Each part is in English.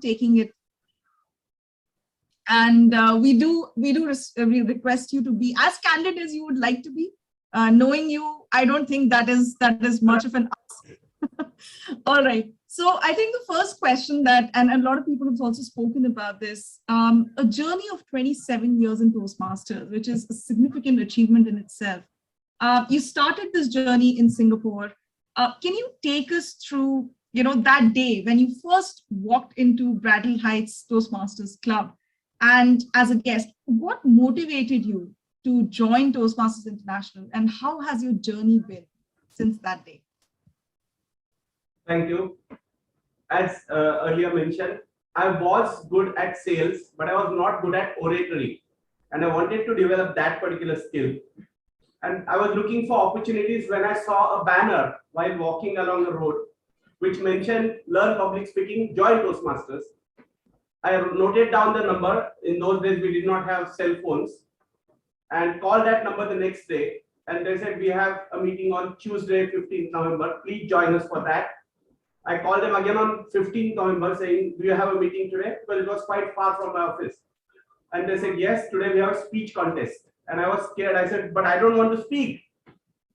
taking it. And we request you to be as candid as you would like to be. Knowing you, I don't think that is much of an ask. All right. So I think the first question that, and a lot of people have also spoken about this, a journey of 27 years in Toastmasters, which is a significant achievement in itself. You started this journey in Singapore. Can you take us through, that day when you first walked into Bradley Heights Toastmasters Club? And as a guest, what motivated you to join Toastmasters International, and how has your journey been since that day? Thank you. As earlier mentioned, I was good at sales, but I was not good at oratory. And I wanted to develop that particular skill. And I was looking for opportunities when I saw a banner while walking along the road, which mentioned learn public speaking, join Toastmasters. I noted down the number. In those days, we did not have cell phones, and called that number the next day. And they said, we have a meeting on Tuesday, 15th November. Please join us for that. I called them again on 15th November saying, do you have a meeting today? Because it was quite far from my office. And they said, yes, today we have a speech contest. And I was scared. I said, but I don't want to speak.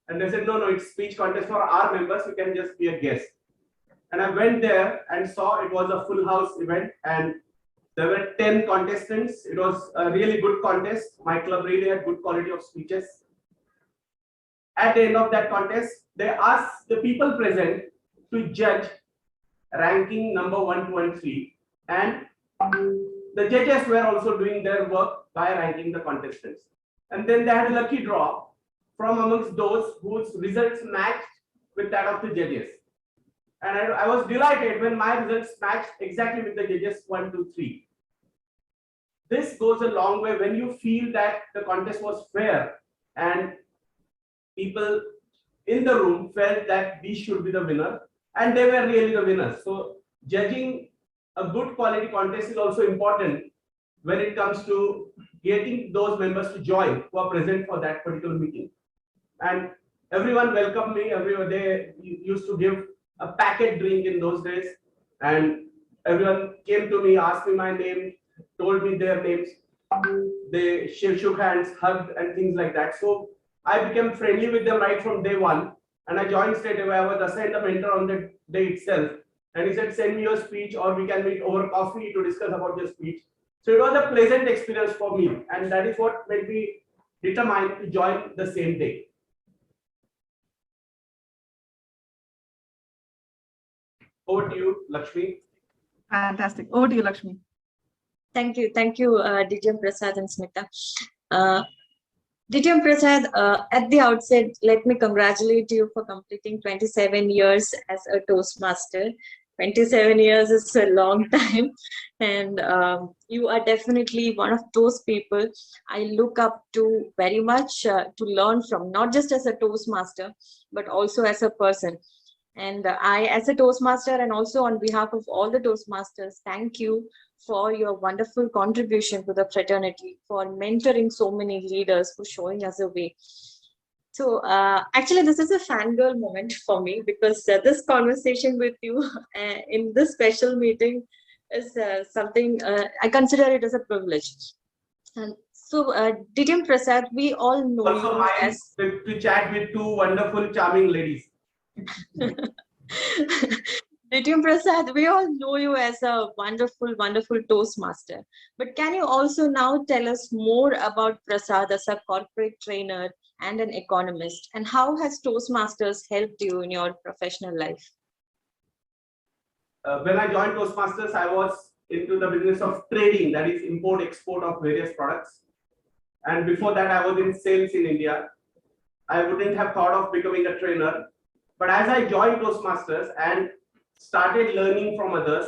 And they said, no, it's speech contest for our members. You can just be a guest. And I went there and saw it was a full house event. And there were 10 contestants. It was a really good contest. My club really had good quality of speeches. At the end of that contest, they asked the people present to judge ranking number 1, 2, and 3. And the judges were also doing their work by ranking the contestants. And then they had a lucky draw from amongst those whose results matched with that of the judges. And I was delighted when my results matched exactly with the judges 1, 2, 3. This goes a long way when you feel that the contest was fair and people in the room felt that we should be the winner, and they were really the winners. So judging a good quality contest is also important when it comes to getting those members to join who are present for that particular meeting. And everyone welcomed me. Everyone, they used to give a packet drink in those days, and everyone came to me, asked me my name, told me their names. They shook hands, hugged, and things like that. So I became friendly with them right from day one, and I joined straight away. I was assigned a mentor on the day itself, and he said, send me your speech or we can meet over coffee to discuss about your speech. So it was a pleasant experience for me, and that is what made me determined to join the same day. Over to you, Lakshmi. Fantastic. Over to you, Lakshmi. Thank you, DTM Prasad and Smita. DTM Prasad, at the outset, let me congratulate you for completing 27 years as a Toastmaster. 27 years is a long time, and you are definitely one of those people I look up to very much to learn from, not just as a Toastmaster, but also as a person. And I, as a Toastmaster, and also on behalf of all the Toastmasters, thank you for your wonderful contribution to the fraternity, for mentoring so many leaders, for showing us a way. So actually, this is a fangirl moment for me, because this conversation with you in this special meeting is something I consider it as a privilege. And so, DTM Prasad, we all know also you as to chat with two wonderful, charming ladies. DTM Prasad, we all know you as a wonderful, wonderful Toastmaster. But can you also now tell us more about Prasad as a corporate trainer and an economist, and how has Toastmasters helped you in your professional life? When I joined Toastmasters, I was into the business of trading, that is import-export of various products. And before that, I was in sales in India. I wouldn't have thought of becoming a trainer. But as I joined Toastmasters and started learning from others,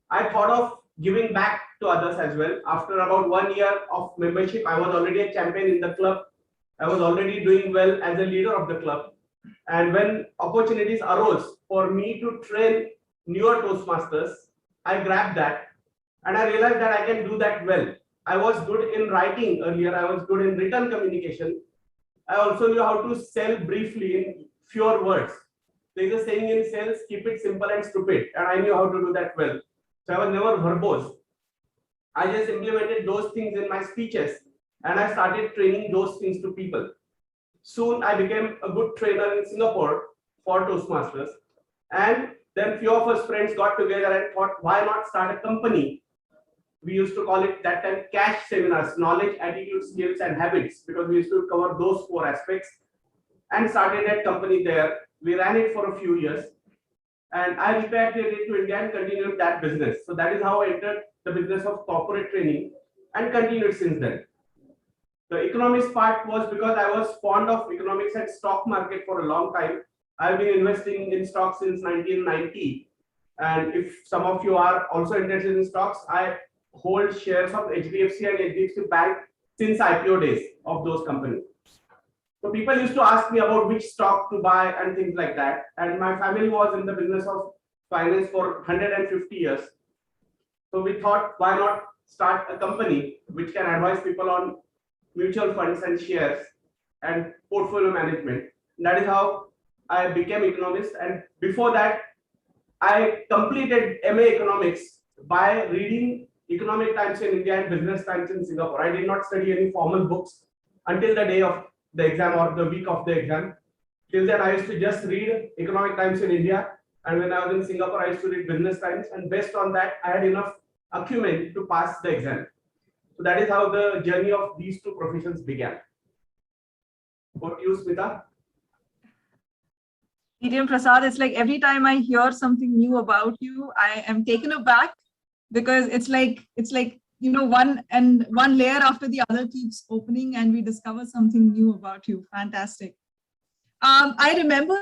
I thought of giving back to others as well. After about 1 year of membership, I was already a champion in the club. I was already doing well as a leader of the club. And when opportunities arose for me to train newer Toastmasters, I grabbed that, and I realized that I can do that well. I was good in writing earlier. I was good in written communication. I also knew how to sell briefly in fewer words. There is a saying in sales, keep it simple and stupid, and I knew how to do that well. So I was never verbose. I just implemented those things in my speeches and I started training those things to people. Soon I became a good trainer in Singapore for Toastmasters. And then few of us friends got together and thought, why not start a company? We used to call it that time cash seminars, knowledge, attitude, skills, and habits, because we used to cover those 4 aspects, and started that company there. We ran it for a few years and I repatriated to India and continued that business. So that is how I entered the business of corporate training and continued since then. The economics part was because I was fond of economics and stock market for a long time. I've been investing in stocks since 1990. And if some of you are also interested in stocks, I hold shares of HDFC and HDFC Bank since IPO days of those companies. So people used to ask me about which stock to buy and things like that. And my family was in the business of finance for 150 years. So we thought, why not start a company which can advise people on mutual funds and shares and portfolio management. And that is how I became economist. And before that, I completed MA economics by reading Economic Times in India and Business Times in Singapore. I did not study any formal books until the day of the exam or the week of the exam. Till then, I used to just read Economic Times in India. And when I was in Singapore, I used to read Business Times. And based on that, I had enough acumen to pass the exam. So that is how the journey of these 2 professions began. Over to you, Smita. TM Prasad, it's like every time I hear something new about you, I am taken aback, because it's like you know, one layer after the other keeps opening and we discover something new about you. Fantastic. I remember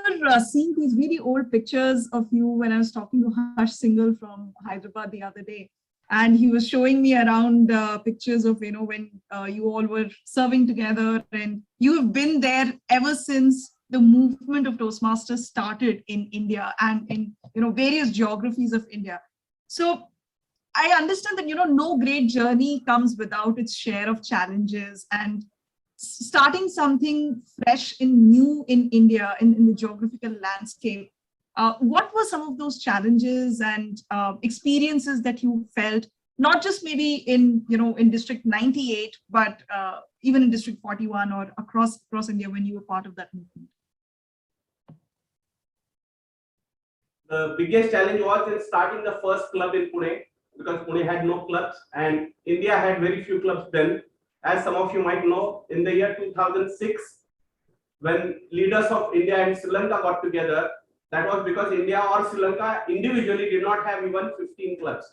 seeing these really old pictures of you when I was talking to Harsh Singhal from Hyderabad the other day. And he was showing me around pictures of, you know, when you all were serving together, and you have been there ever since the movement of Toastmasters started in India and in, you know, various geographies of India. So I understand that, you know, no great journey comes without its share of challenges, and starting something fresh and new in India, in the geographical landscape. What were some of those challenges and experiences that you felt, not just maybe in, you know, in District 98, but even in District 41 or across India when you were part of that movement? The biggest challenge was in starting the first club in Pune, because Pune had no clubs and India had very few clubs then. As some of you might know, in the year 2006, when leaders of India and Sri Lanka got together, that was because India or Sri Lanka individually did not have even 15 clubs.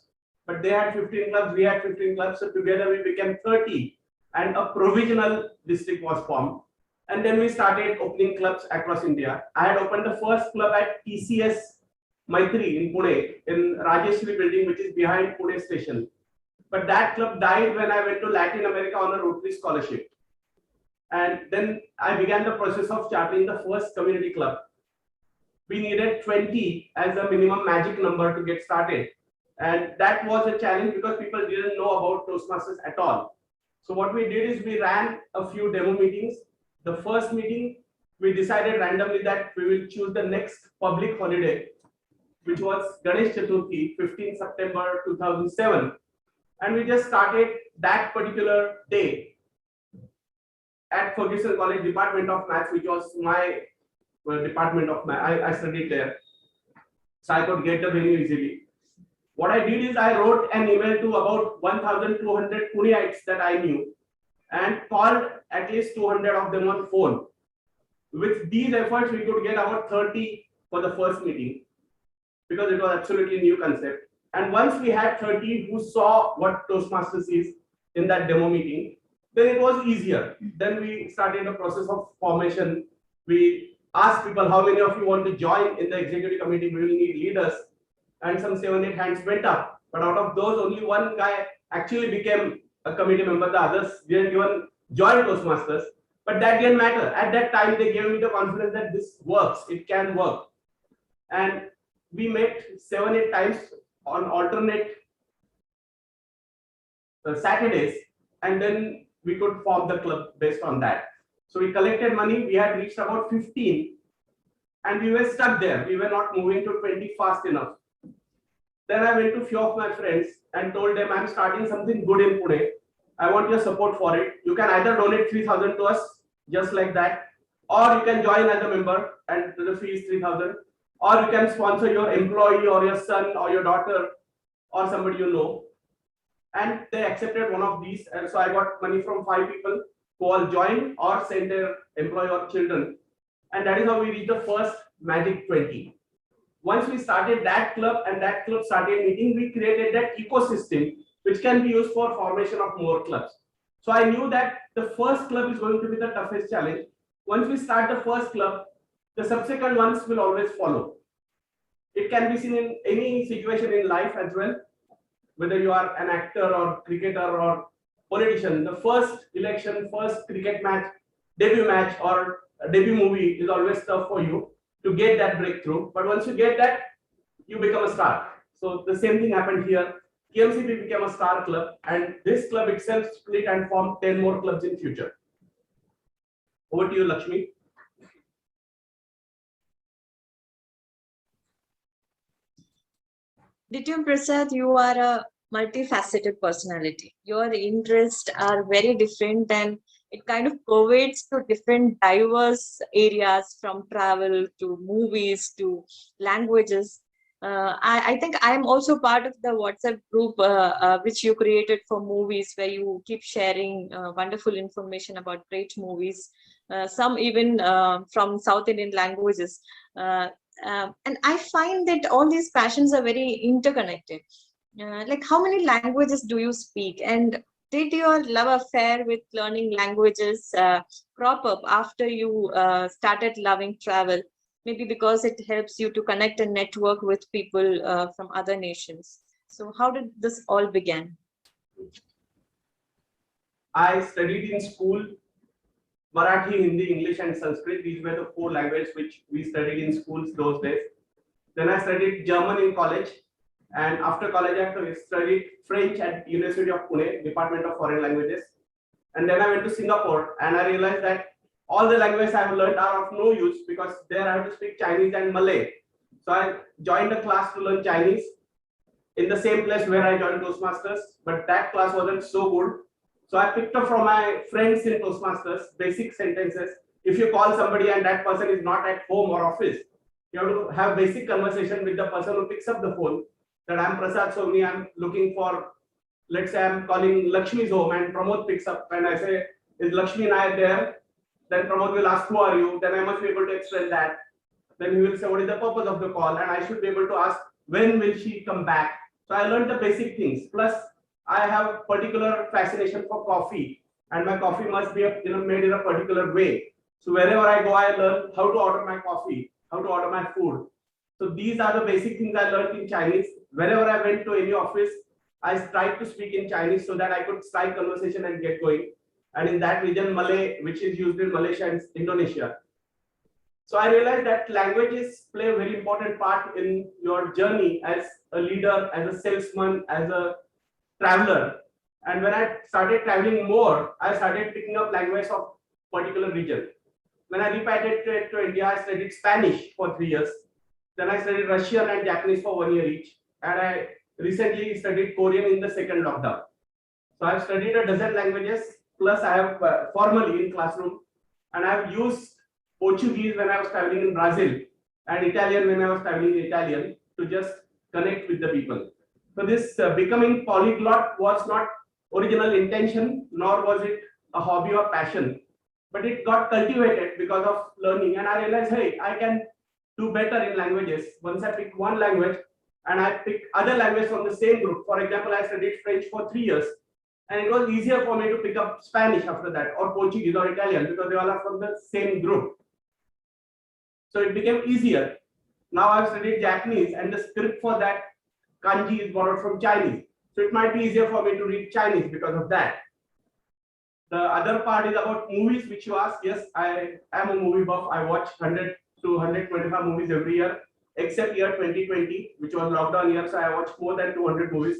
But they had 15 clubs, we had 15 clubs, so together we became 30 and a provisional district was formed. And then we started opening clubs across India. I had opened the first club at TCS Maitri in Pune, in Rajeshri building, which is behind Pune station. But that club died when I went to Latin America on a Rotary scholarship. And then I began the process of charting the first community club. We needed 20 as a minimum magic number to get started. And that was a challenge because people didn't know about Toastmasters at all. So what we did is we ran a few demo meetings. The first meeting, we decided randomly that we will choose the next public holiday, which was Ganesh Chaturthi, 15 September 2007. And we just started that particular day at Ferguson College Department of Maths, which was my department of math. I studied there, so I could get the venue easily. What I did is I wrote an email to about 1,200 Puneites that I knew and called at least 200 of them on phone. With these efforts, we could get about 30 for the first meeting because it was absolutely new concept. And once we had 30 who saw what Toastmasters is in that demo meeting, then it was easier. Then we started the process of formation. We asked people, how many of you want to join in the executive committee? We will need leaders. And some 7-8 hands went up. But out of those, only one guy actually became a committee member. The others didn't even join Toastmasters. But that didn't matter. At that time, they gave me the confidence that this works. It can work. And we met 7-8 times on alternate Saturdays, and then we could form the club based on that. So we collected money. We had reached about 15, and we were stuck there. We were not moving to 20 fast enough. Then I went to few of my friends and told them I'm starting something good in Pune. I want your support for it. You can either donate 3,000 to us, just like that, or you can join as a member and the fee is 3,000, or you can sponsor your employee or your son or your daughter or somebody you know. And they accepted one of these, and so I got money from 5 people who all joined or sent their employee or children, and that is how we reached the first magic 20. Once we started that club and that club started meeting, we created that ecosystem which can be used for formation of more clubs. So I knew that the first club is going to be the toughest challenge. Once we start the first club, the subsequent ones will always follow. It can be seen in any situation in life as well, whether you are an actor or cricketer or politician. The first election, first cricket match, debut match or debut movie is always tough for you to get that breakthrough. But once you get that, you become a star. So the same thing happened here. TMCP became a star club, and this club itself split and formed 10 more clubs in future. Over to you, Lakshmi. Dityam Prasad, you are a multifaceted personality. Your interests are very different and it kind of pervades to different diverse areas, from travel to movies to languages. I think I'm also part of the WhatsApp group which you created for movies, where you keep sharing wonderful information about great movies, some even from South Indian languages. And I find that all these passions are very interconnected. Like, how many languages do you speak? And did your love affair with learning languages crop up after you started loving travel? Maybe because it helps you to connect and network with people from other nations. So how did this all begin? I studied in school Marathi, Hindi, English, and Sanskrit. These were the 4 languages which we studied in schools those days. Then I studied German in college, and after college I studied French at University of Pune, Department of Foreign Languages. And then I went to Singapore, and I realized that all the languages I have learned are of no use, because there I have to speak Chinese and Malay. So I joined a class to learn Chinese in the same place where I joined Toastmasters, but that class wasn't so good. So I picked up from my friends in Toastmasters basic sentences. If you call somebody and that person is not at home or office, you have to have basic conversation with the person who picks up the phone. That I'm Prasad Soni, I'm looking for, let's say I'm calling Lakshmi's home, and Pramod picks up and I say, is Lakshmi and I there? Then Pramod will ask, who are you? Then I must be able to explain that. Then he will say, what is the purpose of the call? And I should be able to ask, when will she come back? So I learned the basic things. Plus, I have particular fascination for coffee, and my coffee must be made in a particular way. So wherever I go, I learn how to order my coffee, how to order my food. So these are the basic things I learned in Chinese. Wherever I went to any office, I tried to speak in Chinese so that I could strike conversation and get going. And in that region, Malay, which is used in Malaysia and Indonesia. So I realized that languages play a very important part in your journey as a leader, as a salesman, as a traveler. And when I started traveling more, I started picking up language of particular region. When I repatriated to India, I studied Spanish for 3 years. Then I studied Russian and Japanese for 1 year each. And I recently studied Korean in the second lockdown. So I've studied a dozen languages, plus I have formally in classroom. And I've used Portuguese when I was traveling in Brazil, and Italian when I was traveling in Italian, to just connect with the people. So this becoming polyglot was not original intention, nor was it a hobby or passion, but it got cultivated because of learning. And I realized, hey, I can do better in languages. Once I pick one language and I pick other languages from the same group. For example, I studied French for 3 years, and it was easier for me to pick up Spanish after that, or Portuguese or Italian, because they all are from the same group. So it became easier. Now I've studied Japanese, and the script for that kanji is borrowed from Chinese. So it might be easier for me to read Chinese because of that. The other part is about movies, which you asked. Yes, I am a movie buff. I watch 100 to 125 movies every year, except year 2020, which was lockdown year. So I watched more than 200 movies.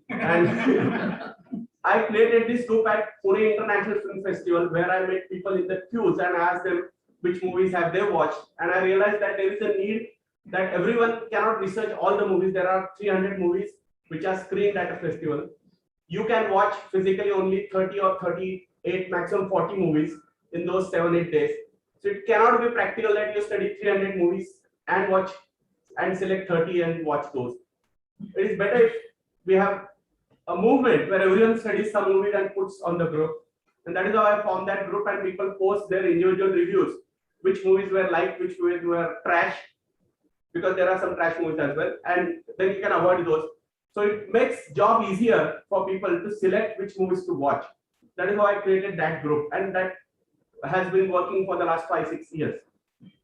And I created this group at Pune International Film Festival, where I met people in the queues and asked them which movies have they watched. And I realized that there is a need that everyone cannot research all the movies. There are 300 movies which are screened at a festival. You can watch physically only 30 or 38, maximum 40 movies in those 7-8 days. So it cannot be practical that you study 300 movies and watch and select 30 and watch those. It is better if we have a movement where everyone studies some movies and puts on the group. And that is how I formed that group, and people post their individual reviews, which movies were liked, which movies were trash, because there are some trash movies as well, and then you can avoid those. So it makes job easier for people to select which movies to watch. That is how I created that group, and that has been working for the last 5-6 years.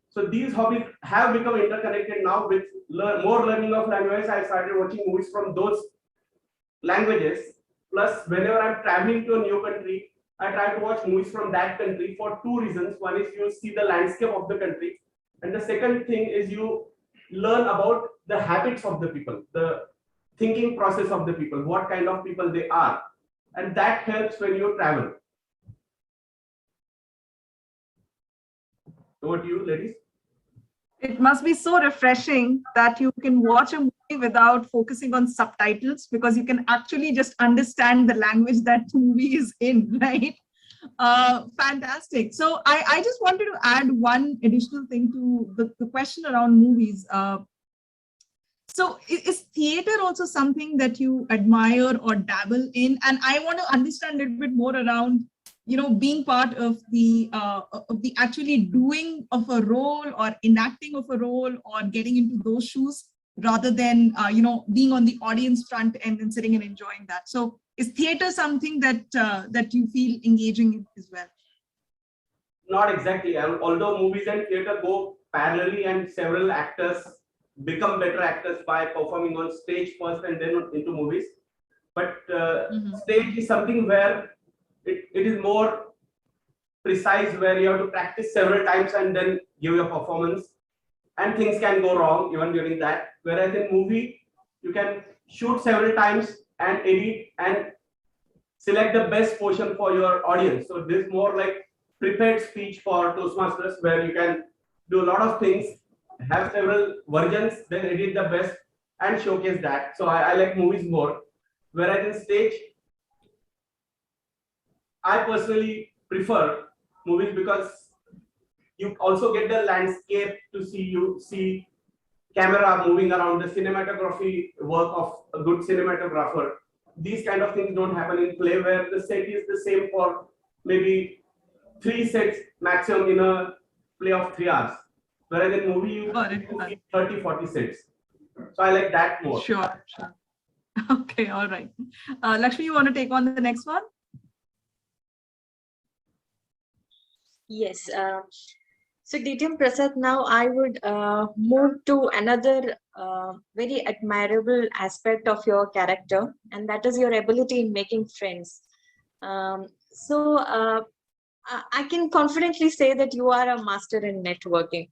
So these hobbies have become interconnected now with more learning of language. I started watching movies from those languages. Plus, whenever I'm traveling to a new country, I try to watch movies from that country for two reasons. One is you see the landscape of the country, and the second thing is you learn about the habits of the people, the thinking process of the people, what kind of people they are, and that helps when you travel. Over to you, ladies. It must be so refreshing that you can watch a movie without focusing on subtitles, because you can actually just understand the language that movie is in, right? Fantastic. So I just wanted to add one additional thing to the question around movies. So is theater also something that you admire or dabble in? And I want to understand a little bit more around, being part of the actually doing of a role or enacting of a role or getting into those shoes, rather than being on the audience front and then sitting and enjoying that. So is theater something that you feel engaging in as well? Not exactly. Although movies and theater go parallelly, and several actors become better actors by performing on stage first and then into movies. But stage is something where it is more precise, where you have to practice several times and then give your performance, and things can go wrong even during that. Whereas in movie, you can shoot several times and edit and select the best portion for your audience. So this is more like prepared speech for Toastmasters, where you can do a lot of things, have several versions, then edit the best and showcase that. So I like movies more. Whereas in stage, I personally prefer movies because you also get the landscape to see. You see camera moving around, the cinematography work of a good cinematographer. These kind of things don't happen in play, where the set is the same for maybe 3 sets maximum in a play of 3 hours. Whereas in movie, you see 30-40 sets. So I like that more. Sure. Okay, all right. Lakshmi, you want to take on the next one? Yes. So DTM Prasad, now I would move to another very admirable aspect of your character, and that is your ability in making friends. I can confidently say that you are a master in networking.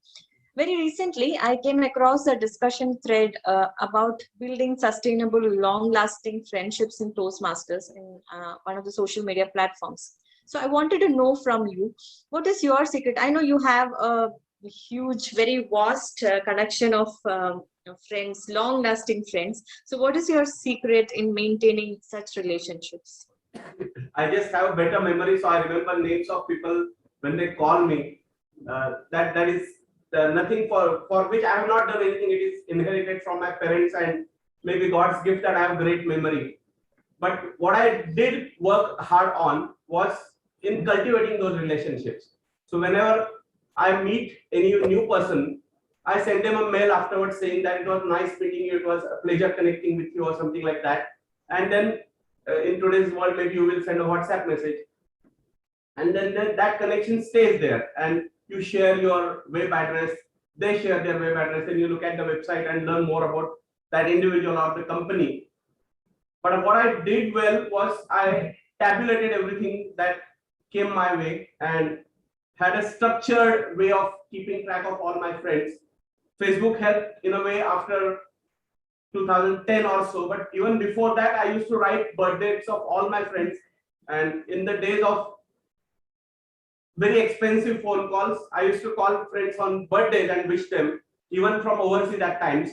Very recently, I came across a discussion thread about building sustainable, long-lasting friendships in Toastmasters in one of the social media platforms. So I wanted to know from you, what is your secret? I know you have a huge, very vast collection of friends, long-lasting friends. So what is your secret in maintaining such relationships? I just have a better memory, so I remember names of people when they call me. That is nothing for which I have not done anything. It is inherited from my parents and maybe God's gift that I have great memory. But what I did work hard on was in cultivating those relationships. So whenever I meet any new person, I send them a mail afterwards saying that it was nice meeting you, it was a pleasure connecting with you, or something like that. And then in today's world, maybe you will send a WhatsApp message, and then that connection stays there, and you share your web address, they share their web address, and you look at the website and learn more about that individual or the company. But what I did well was I tabulated everything that came my way and had a structured way of keeping track of all my friends. Facebook helped in a way after 2010 or so, but even before that, I used to write birthdays of all my friends. And in the days of very expensive phone calls, I used to call friends on birthdays and wish them. even from overseas at times.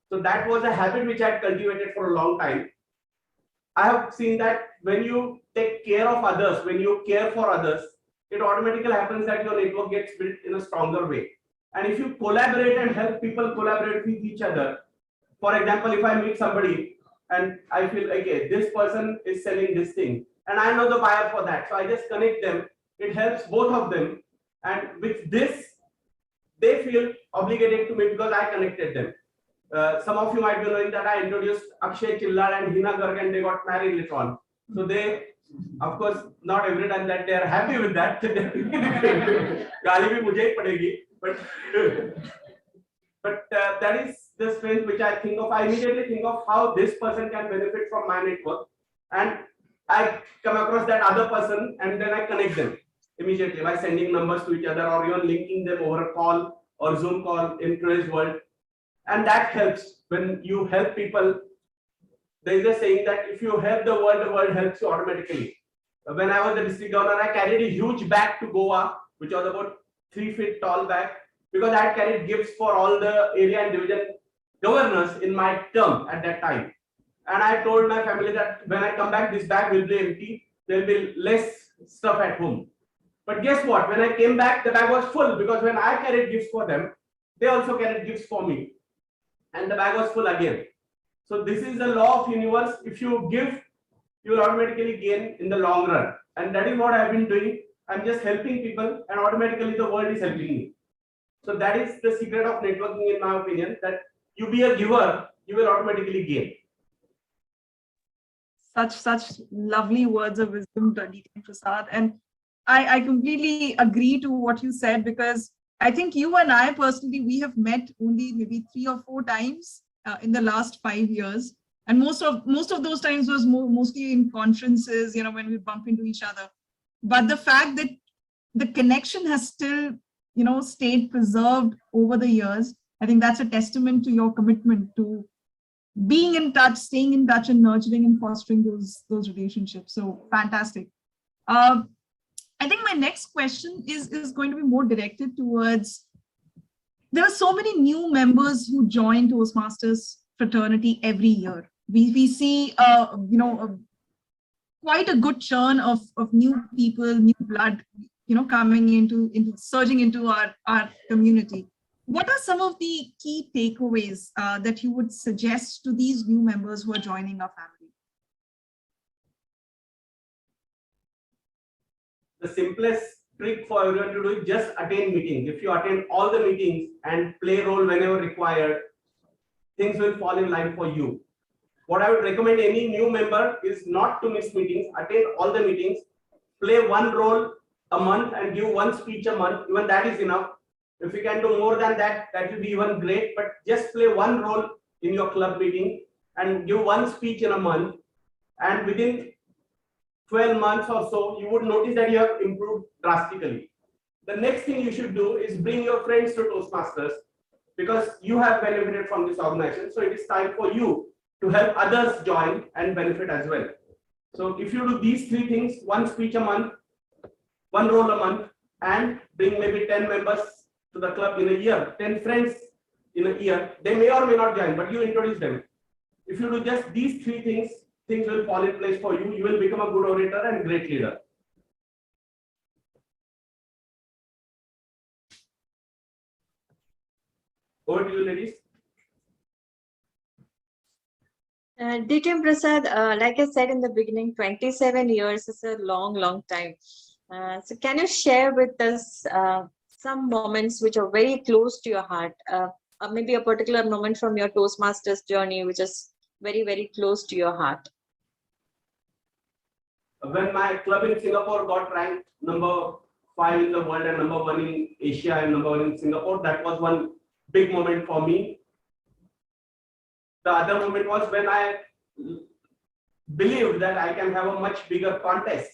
So that was a habit which I had cultivated for a long time. I have seen that when you take care of others, when you care for others, it automatically happens that your network gets built in a stronger way. And if you collaborate and help people collaborate with each other, for example, if I meet somebody and I feel, okay, this person is selling this thing and I know the buyer for that, so I just connect them. It helps both of them, and with this they feel obligated to me because I connected them. Some of you might be knowing that I introduced Akshay Chillar and Hina Garg, and they got married later on. So they, of course, not every time that they are happy with that. Gaali bhi mujhe hi padegi, but that is the strength which I think of. I immediately think of how this person can benefit from my network, and I come across that other person, and then I connect them immediately by sending numbers to each other or even linking them over a call or Zoom call in today's world. And that helps. When you help people, there is a saying that if you help the world helps you automatically. When I was the district governor, I carried a huge bag to Goa, which was about 3 feet tall bag, because I had carried gifts for all the area and division governors in my term at that time. And I told my family that when I come back, this bag will be empty. There will be less stuff at home. But guess what? When I came back, the bag was full, because when I carried gifts for them, they also carried gifts for me. And the bag was full again. So this is the law of universe. If you give, you will automatically gain in the long run. And that is what I've been doing. I'm just helping people, and automatically the world is helping me. So that is the secret of networking, in my opinion, that you be a giver, you will automatically gain. Such lovely words of wisdom, DTM Prasad. And I completely agree to what you said, because I think you and I personally, we have met only maybe 3 or 4 times in the last 5 years. And most of those times was mostly in conferences, when we bump into each other. But the fact that the connection has still, stayed preserved over the years, I think that's a testament to your commitment to being in touch, staying in touch, and nurturing and fostering those relationships. So fantastic. I think my next question is going to be more directed towards, there are so many new members who join Toastmasters fraternity every year. We see, quite a good churn of new people, new blood, coming into surging into our community. What are some of the key takeaways that you would suggest to these new members who are joining our family? The simplest trick for everyone to do is just attend meetings. If you attend all the meetings and play a role whenever required, things will fall in line for you. What I would recommend any new member is not to miss meetings, attend all the meetings, play one role a month and give one speech a month. Even that is enough. If you can do more than that, that will be even great. But just play one role in your club meeting and give one speech in a month. And within 12 months or so, you would notice that you have improved drastically. The next thing you should do is bring your friends to Toastmasters, because you have benefited from this organization. So it is time for you to help others join and benefit as well. So if you do these 3 things, one speech a month, one role a month, and bring maybe 10 members to the club in a year, 10 friends in a year, they may or may not join, but you introduce them. If you do just these 3 things, things will fall in place for you. You will become a good orator and great leader. Over to you, ladies. DTM Prasad, like I said in the beginning, 27 years is a long time. So can you share with us some moments which are very close to your heart? Maybe a particular moment from your Toastmasters journey which is very close to your heart. When my club in Singapore got ranked number 5 in the world and number 1 in Asia and number 1 in Singapore, that was one big moment for me. The other moment was when I believed that I can have a much bigger contest.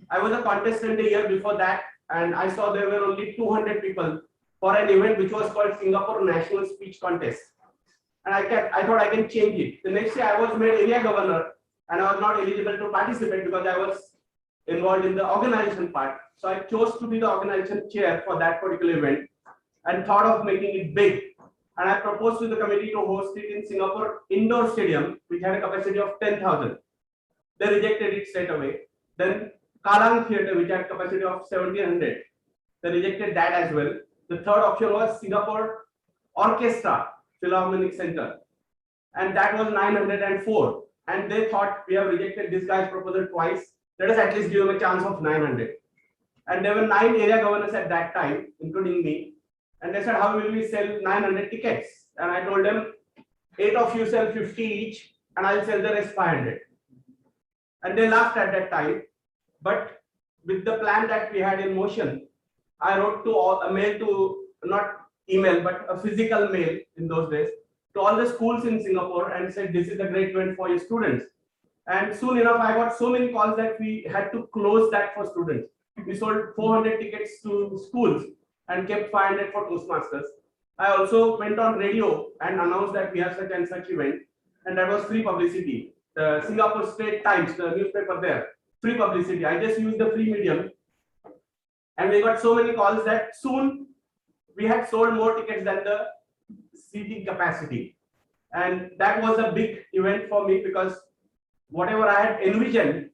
I was a contestant a year before that, and I saw there were only 200 people for an event which was called Singapore National Speech Contest. And I thought I can change it. The next year I was made area governor, and I was not eligible to participate because I was involved in the organization part. So I chose to be the organization chair for that particular event and thought of making it big. and I proposed to the committee to host it in Singapore indoor stadium, which had a capacity of 10,000. They rejected it straight away. Then Kalang Theatre, which had capacity of 1,700. They rejected that as well. The third option was Singapore Orchestra Philharmonic Center, and that was 904. And they thought, we have rejected this guy's proposal twice. Let us at least give him a chance of 900. And there were 9 area governors at that time, including me. And they said, how will we sell 900 tickets? And I told them, 8 of you sell 50 each, and I'll sell the rest 500. And they laughed at that time. But with the plan that we had in motion, I wrote to a mail to, not email, but a physical mail in those days, to all the schools in Singapore and said, this is a great event for your students. And soon enough, I got so many calls that we had to close that for students. We sold 400 tickets to schools and kept 500 for Toastmasters. I also went on radio and announced that we have such and such event, and that was free publicity. The Singapore State Times, the newspaper there, free publicity. I just used the free medium, and we got so many calls that soon we had sold more tickets than the seating capacity. And that was a big event for me, because whatever I had envisioned,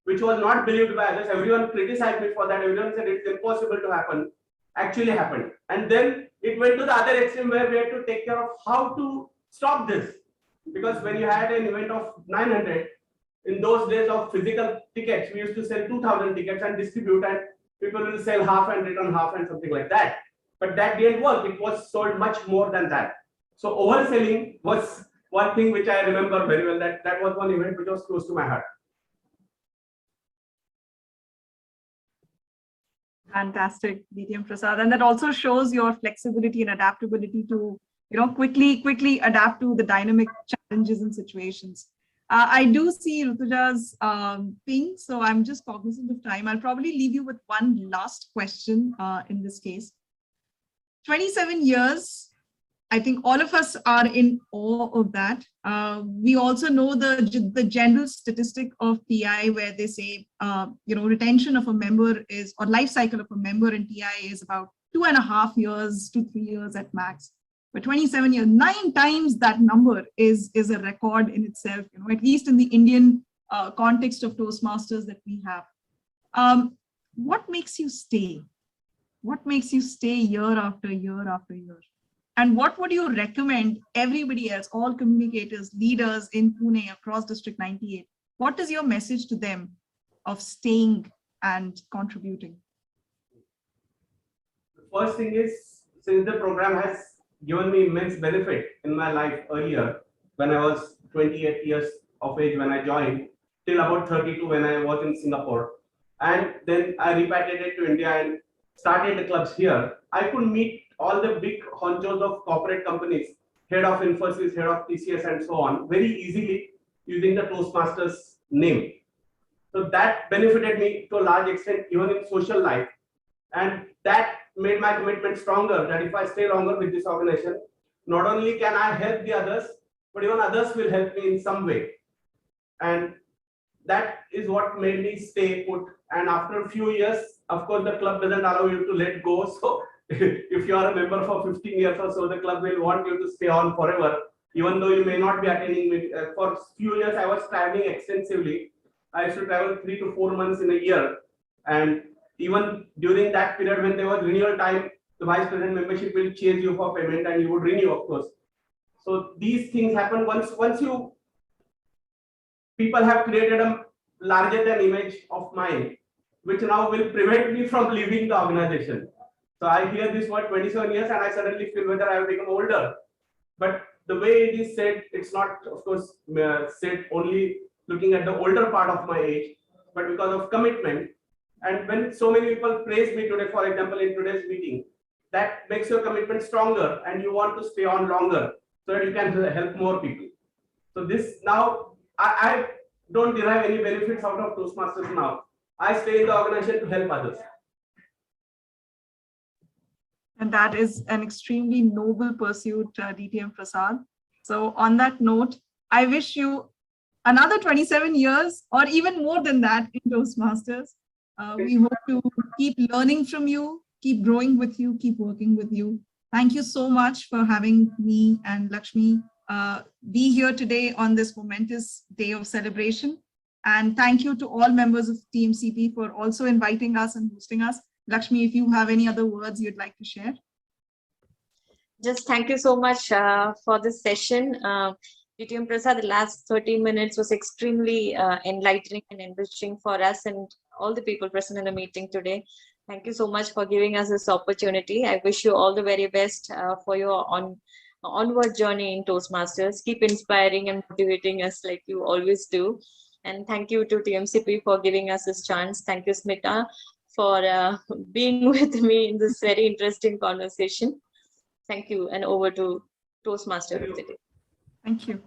which was not believed by others, everyone criticized me for that. Everyone said it's impossible to happen, actually happened. And then it went to the other extreme where we had to take care of how to stop this. Because when you had an event of 900, in those days of physical tickets, we used to sell 2,000 tickets and distribute, and people will sell half and return half and something like that. But that didn't work. It was sold much more than that. So overselling was one thing which I remember very well. That was one event which was close to my heart. Fantastic, DTM Prasad. And that also shows your flexibility and adaptability to, quickly adapt to the dynamic challenges and situations. I do see Rutuja's ping, so I'm just cognizant of time. I'll probably leave you with one last question in this case. 27 years, I think all of us are in awe of that. We also know the general statistic of TI where they say, retention of a member is, or life cycle of a member in TI is about 2.5 years to 3 years at max. But 27 years, 9 times that number is a record in itself, at least in the Indian context of Toastmasters that we have. What makes you stay? What makes you stay year after year after year? And what would you recommend everybody else, all communicators, leaders in Pune across District 98? What is your message to them of staying and contributing? The first thing is, since the program has given me immense benefit in my life earlier, when I was 28 years of age when I joined, till about 32 when I was in Singapore. And then I repatriated to India and started the clubs here. I could meet all the big honchos of corporate companies, head of Infosys, head of TCS, and so on, very easily using the Toastmasters name. So that benefited me to a large extent, even in social life. And that made my commitment stronger, that if I stay longer with this organization, not only can I help the others, but even others will help me in some way. And that is what made me stay put. And after a few years, of course, the club doesn't allow you to let go. So if you are a member for 15 years or so, the club will want you to stay on forever, even though you may not be attending. For a few years, I was traveling extensively. I used to travel 3 to 4 months in a year. And even during that period, when there was renewal time, the vice president membership will chase you for payment and you would renew, of course. So these things happen once people have created a larger than image of mine, which now will prevent me from leaving the organization. So I hear this word 27 years and I suddenly feel whether I have become older. But the way it is said, it's not, of course, said only looking at the older part of my age, but because of commitment. And when so many people praise me today, for example, in today's meeting, that makes your commitment stronger and you want to stay on longer so that you can help more people. So this now, I don't derive any benefits out of Toastmasters now. I stay in the organization to help others. And that is an extremely noble pursuit, DTM Prasad. So on that note, I wish you another 27 years or even more than that in Toastmasters. We hope to keep learning from you, keep growing with you, keep working with you. Thank you so much for having me and Lakshmi be here today on this momentous day of celebration. And thank you to all members of TMCP for also inviting us and hosting us. Lakshmi, if you have any other words you'd like to share. Just thank you so much for this session. DTM Prasad, the last 30 minutes was extremely enlightening and enriching for us and all the people present in the meeting today. Thank you so much for giving us this opportunity. I wish you all the very best for your onward journey in Toastmasters. Keep inspiring and motivating us like you always do. And thank you to TMCP for giving us this chance. Thank you, Smita, for being with me in this very interesting conversation. Thank you, and over to Toastmaster of the day. Thank you.